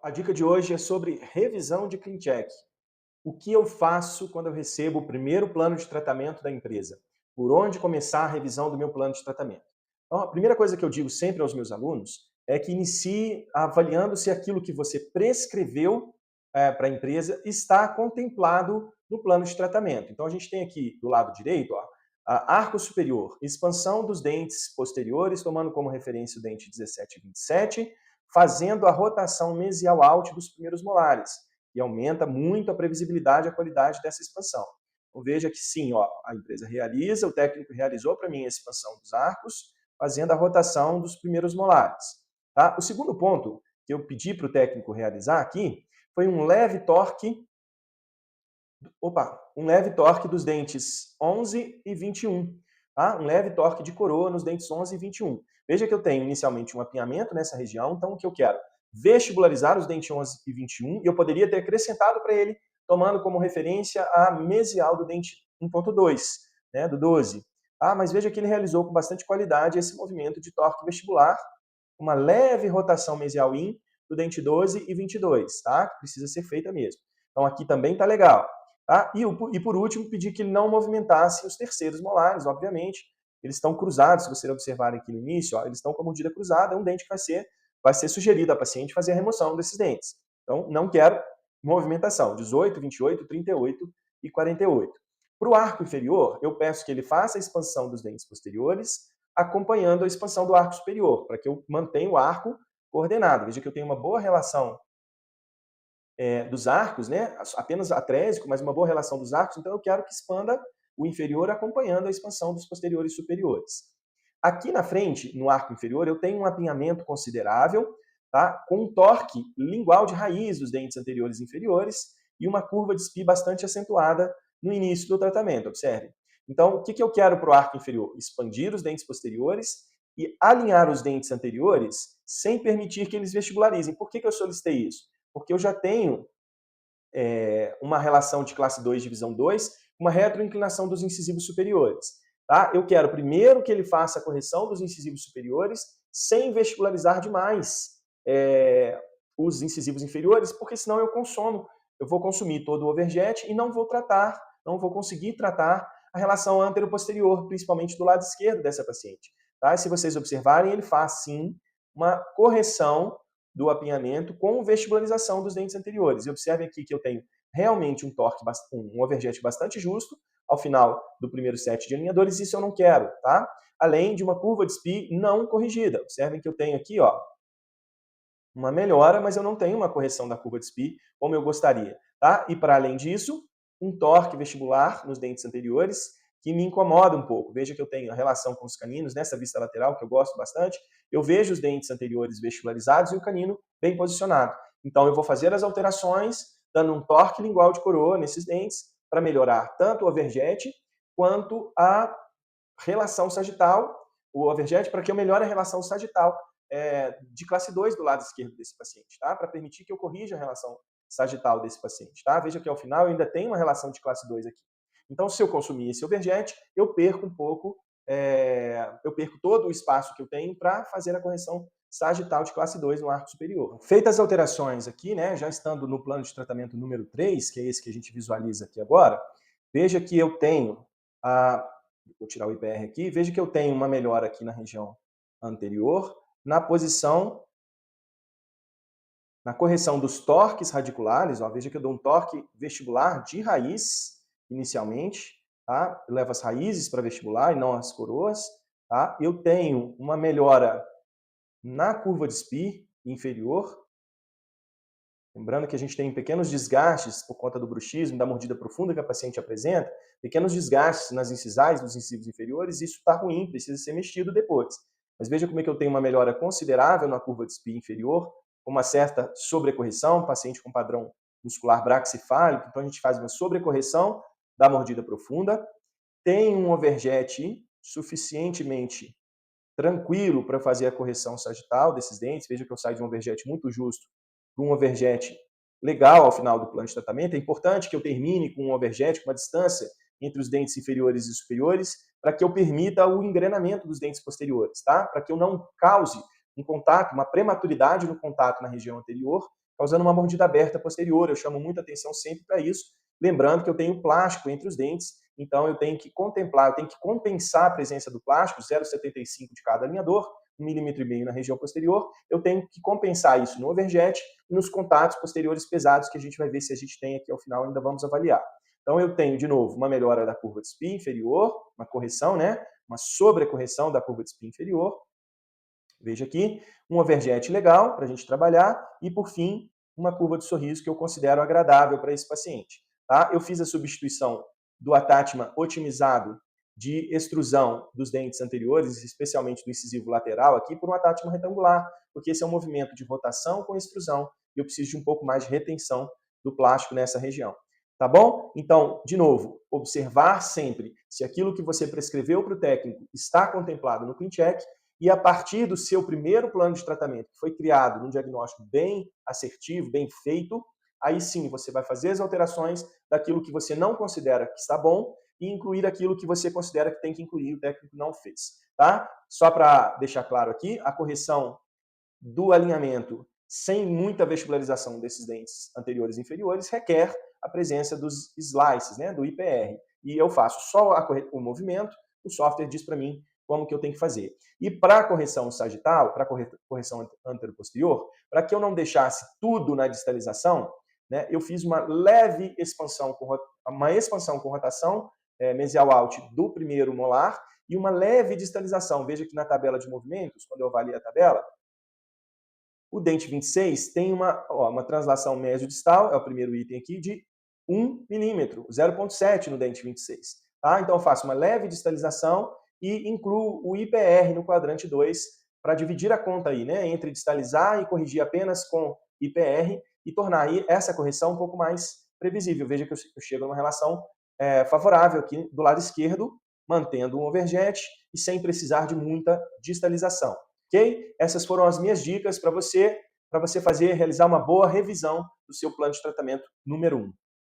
A dica de hoje é sobre revisão de CleanCheck. O que eu faço quando eu recebo o primeiro plano de tratamento da empresa? Por onde começar a revisão do meu plano de tratamento? Então, a primeira coisa que eu digo sempre aos meus alunos é que inicie avaliando se aquilo que você prescreveu para a empresa está contemplado no plano de tratamento. Então, a gente tem aqui do lado direito, ó, arco superior, expansão dos dentes posteriores, tomando como referência o dente 17 e 27, fazendo a rotação mesial alt dos primeiros molares, e aumenta muito a previsibilidade e a qualidade dessa expansão. Então veja que sim, ó, a empresa realiza, o técnico realizou para mim a expansão dos arcos, fazendo a rotação dos primeiros molares. Tá? O segundo ponto que eu pedi para o técnico realizar aqui foi um leve torque dos dentes 11 e 21. Tá? Um leve torque de coroa nos dentes 11 e 21. Veja que eu tenho inicialmente um apinhamento nessa região, então o que eu quero? Vestibularizar os dentes 11 e 21, e eu poderia ter acrescentado para ele, tomando como referência a mesial do dente 1.2, né, do 12. Mas veja que ele realizou com bastante qualidade esse movimento de torque vestibular, uma leve rotação mesial in do dente 12 e 22, tá? Que precisa ser feita mesmo. Então aqui também está legal. Tá? E por último, pedi que ele não movimentasse os terceiros molares, obviamente. Eles estão cruzados, se vocês observarem aqui no início, ó, eles estão com a mordida cruzada, é um dente que vai ser sugerido à paciente fazer a remoção desses dentes. Então, não quero movimentação, 18, 28, 38 e 48. Para o arco inferior, eu peço que ele faça a expansão dos dentes posteriores, acompanhando a expansão do arco superior, para que eu mantenha o arco coordenado. Veja que eu tenho uma boa relação dos arcos, né? Apenas atrésico, mas uma boa relação dos arcos, então eu quero que expanda o inferior acompanhando a expansão dos posteriores e superiores. Aqui na frente, no arco inferior, eu tenho um apinhamento considerável, tá? Com um torque lingual de raiz dos dentes anteriores e inferiores e uma curva de SPI bastante acentuada no início do tratamento, observe. Então, o que eu quero para o arco inferior? Expandir os dentes posteriores e alinhar os dentes anteriores sem permitir que eles vestibularizem. Por que eu solicitei isso? Porque eu já tenho uma relação de classe 2, divisão 2, uma retroinclinação dos incisivos superiores. Tá? Eu quero primeiro que ele faça a correção dos incisivos superiores sem vestibularizar demais os incisivos inferiores, porque senão eu vou consumir todo o overjet e não vou conseguir tratar a relação antero-posterior, principalmente do lado esquerdo dessa paciente. Tá? E se vocês observarem, ele faz sim uma correção do apinhamento com vestibularização dos dentes anteriores. E observem aqui que eu tenho realmente um torque, um overjet bastante justo ao final do primeiro set de alinhadores, isso eu não quero, tá? Além de uma curva de SPI não corrigida. Observem que eu tenho aqui, ó, uma melhora, mas eu não tenho uma correção da curva de SPI como eu gostaria, tá? E para além disso, um torque vestibular nos dentes anteriores que me incomoda um pouco. Veja que eu tenho a relação com os caninos nessa vista lateral, que eu gosto bastante. Eu vejo os dentes anteriores vestibularizados e o canino bem posicionado. Então, eu vou fazer as alterações, dando um torque lingual de coroa nesses dentes, para melhorar tanto o overjet quanto a relação sagital, o overjet, para que eu melhore a relação sagital de classe 2 do lado esquerdo desse paciente, tá? Para permitir que eu corrija a relação sagital desse paciente, tá? Veja que ao final eu ainda tenho uma relação de classe 2 aqui. Então, se eu consumir esse overjet, eu perco um pouco, eu perco todo o espaço que eu tenho para fazer a correção sagital de classe 2 no arco superior. Feitas as alterações aqui, né, já estando no plano de tratamento número 3, que é esse que a gente visualiza aqui agora, veja que eu tenho, vou tirar o IPR aqui, veja que eu tenho uma melhora aqui na região anterior, na correção dos torques radiculares, ó, veja que eu dou um torque vestibular de raiz, inicialmente, tá? Eu levo as raízes para vestibular e não as coroas, tá? Eu tenho uma melhora na curva de SPI inferior, lembrando que a gente tem pequenos desgastes por conta do bruxismo, da mordida profunda que a paciente apresenta, pequenos desgastes nas incisais dos incisivos inferiores, isso está ruim, precisa ser mexido depois. Mas veja como é que eu tenho uma melhora considerável na curva de SPI inferior, com uma certa sobrecorreção, paciente com padrão muscular braxifálico, então a gente faz uma sobrecorreção da mordida profunda, tem um overjet suficientemente tranquilo para fazer a correção sagital desses dentes, veja que eu saio de um overjet muito justo para um overjet legal ao final do plano de tratamento. É importante que eu termine com um overjet, com uma distância entre os dentes inferiores e superiores, para que eu permita o engrenamento dos dentes posteriores, tá? Para que eu não cause um contato, uma prematuridade no contato na região anterior causando uma mordida aberta posterior. Eu chamo muita atenção sempre para isso, lembrando que eu tenho plástico entre os dentes, então eu tenho que contemplar, eu tenho que compensar a presença do plástico, 0,75 de cada alinhador, 1,5 mm na região posterior, eu tenho que compensar isso no overjet e nos contatos posteriores pesados que a gente vai ver se a gente tem aqui ao final, ainda vamos avaliar. Então eu tenho, de novo, uma melhora da curva de SPI inferior, uma correção, né? Uma sobrecorreção da curva de SPI inferior. Veja aqui, um overjet legal para a gente trabalhar e, por fim, uma curva de sorriso que eu considero agradável para esse paciente. Tá? Eu fiz a substituição do Atátma otimizado de extrusão dos dentes anteriores, especialmente do incisivo lateral aqui, por um Atátma retangular, porque esse é um movimento de rotação com extrusão e eu preciso de um pouco mais de retenção do plástico nessa região. Tá bom? Então, de novo, observar sempre se aquilo que você prescreveu para o técnico está contemplado no ClinCheck e a partir do seu primeiro plano de tratamento, que foi criado num diagnóstico bem assertivo, bem feito, aí sim você vai fazer as alterações daquilo que você não considera que está bom e incluir aquilo que você considera que tem que incluir, o técnico não fez. Tá? Só para deixar claro aqui, a correção do alinhamento sem muita vestibularização desses dentes anteriores e inferiores requer a presença dos slices, né, do IPR. E eu faço só o movimento, o software diz para mim como que eu tenho que fazer. E para a correção sagital, para a correção anteroposterior, para que eu não deixasse tudo na distalização, né, eu fiz uma leve expansão com rotação mesial alt do primeiro molar e uma leve distalização. Veja que na tabela de movimentos, quando eu avaliei a tabela, o dente 26 tem uma translação mesio-distal, é o primeiro item aqui, de 1 milímetro, 0,7 no dente 26. Tá? Então eu faço uma leve distalização e incluo o IPR no quadrante 2 para dividir a conta aí, né, entre distalizar e corrigir apenas com IPR e tornar aí essa correção um pouco mais previsível. Veja que eu chego a uma relação favorável aqui do lado esquerdo, mantendo um overjet e sem precisar de muita distalização. Ok? Essas foram as minhas dicas para você realizar uma boa revisão do seu plano de tratamento número 1.